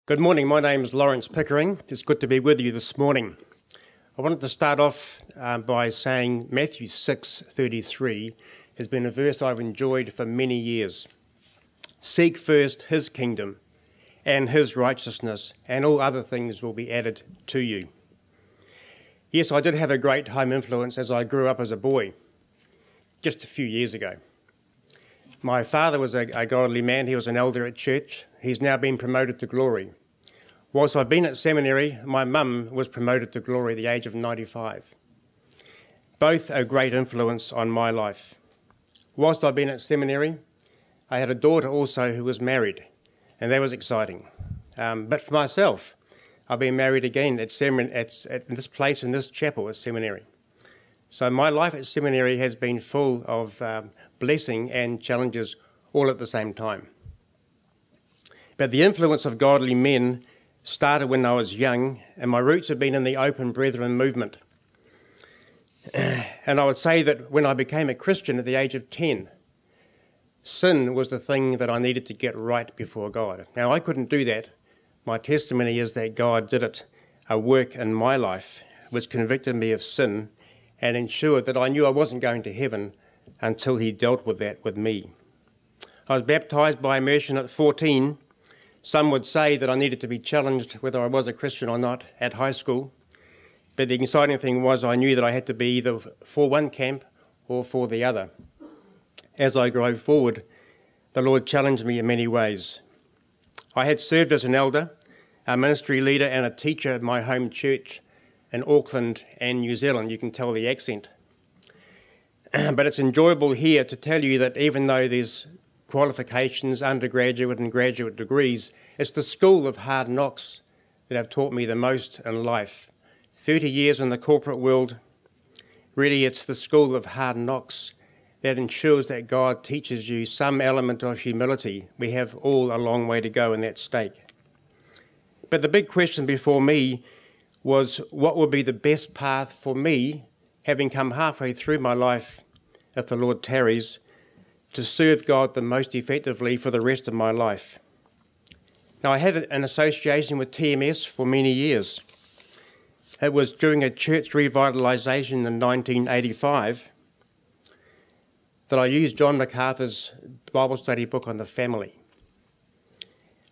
Good morning, my name is Lawrence Pickering. It's good to be with you this morning. I wanted to start off by saying Matthew 6:33 has been a verse I've enjoyed for many years. Seek first his kingdom and his righteousness, and all other things will be added to you. Yes, I did have a great home influence as I grew up as a boy, just a few years ago. My father was a godly man. He was an elder at church. He's now been promoted to glory. Whilst I've been at seminary, my mum was promoted to glory at the age of 95. Both a great influence on my life. Whilst I've been at seminary, I had a daughter also who was married, and that was exciting. But for myself, I've been married again at this place, in this chapel, at seminary. So my life at seminary has been full of blessing and challenges all at the same time. But the influence of godly men started when I was young, and my roots have been in the Open Brethren movement. And I would say that when I became a Christian at the age of 10, sin was the thing that I needed to get right before God. Now, I couldn't do that. My testimony is that God did it, a work in my life, which convicted me of sin and ensured that I knew I wasn't going to heaven until he dealt with that with me. I was baptised by immersion at 14. Some would say that I needed to be challenged whether I was a Christian or not at high school. But the exciting thing was I knew that I had to be either for one camp or for the other. As I grew forward, the Lord challenged me in many ways. I had served as an elder, a ministry leader and a teacher at my home church in Auckland and New Zealand. You can tell the accent. But it's enjoyable here to tell you that even though there's qualifications, undergraduate and graduate degrees, it's the school of hard knocks that have taught me the most in life. 30 years in the corporate world, really it's the school of hard knocks that ensures that God teaches you some element of humility. We have all a long way to go in that stake. But the big question before me was what would be the best path for me, having come halfway through my life, if the Lord tarries, to serve God the most effectively for the rest of my life. Now, I had an association with TMS for many years. It was during a church revitalisation in 1985 that I used John MacArthur's Bible study book on the family.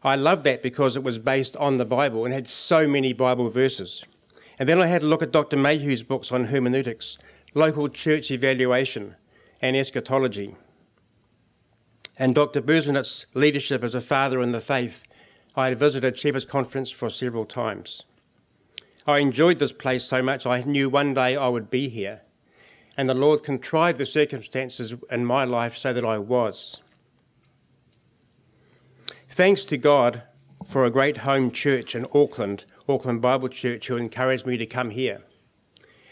I loved that because it was based on the Bible and had so many Bible verses. And then I had a look at Dr. Mayhew's books on hermeneutics, local church evaluation and eschatology. And Dr. Bersenit's leadership as a father in the faith. I had visited Shepherd's Conference for several times. I enjoyed this place so much I knew one day I would be here. And the Lord contrived the circumstances in my life so that I was. Thanks to God for a great home church in Auckland Bible Church, who encouraged me to come here.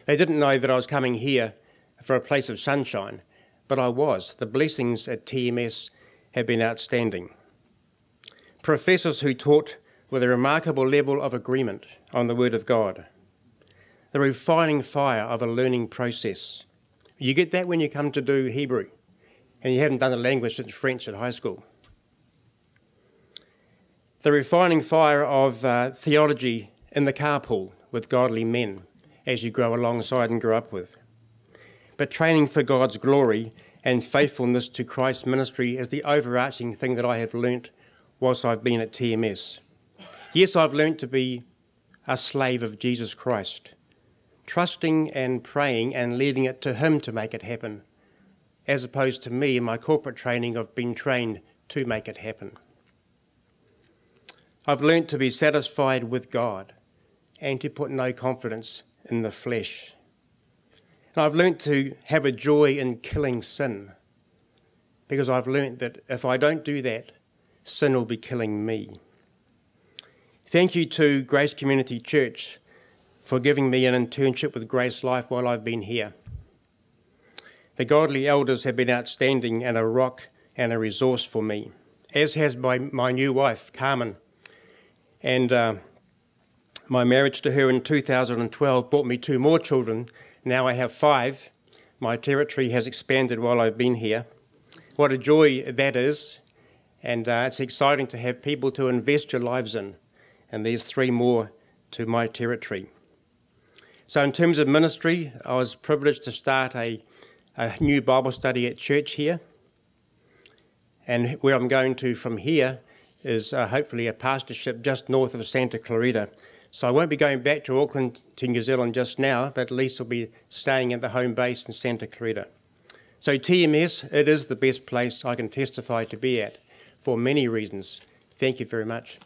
They didn't know that I was coming here for a place of sunshine, but I was. The blessings at TMS have been outstanding. Professors who taught with a remarkable level of agreement on the Word of God. The refining fire of a learning process. You get that when you come to do Hebrew, and you haven't done a language since French at high school. The refining fire of theology in the carpool with godly men as you grow alongside and grow up with. But training for God's glory and faithfulness to Christ's ministry is the overarching thing that I have learnt whilst I've been at TMS. Yes, I've learnt to be a slave of Jesus Christ, trusting and praying and leaving it to him to make it happen, as opposed to me in my corporate training of being trained to make it happen. I've learnt to be satisfied with God and to put no confidence in the flesh. And I've learnt to have a joy in killing sin, because I've learnt that if I don't do that, sin will be killing me. Thank you to Grace Community Church for giving me an internship with Grace Life while I've been here. The godly elders have been outstanding and a rock and a resource for me, as has my new wife, Carmen. And my marriage to her in 2012 brought me 2 more children. Now I have 5. My territory has expanded while I've been here. What a joy that is. And it's exciting to have people to invest your lives in. and there's 3 more to my territory. So in terms of ministry, I was privileged to start a new Bible study at church here. And where I'm going to from here is hopefully a pastorship just north of Santa Clarita. So I won't be going back to Auckland to New Zealand just now, but at least I'll be staying at the home base in Santa Clarita. So TMS, it is the best place I can testify to be at for many reasons. Thank you very much.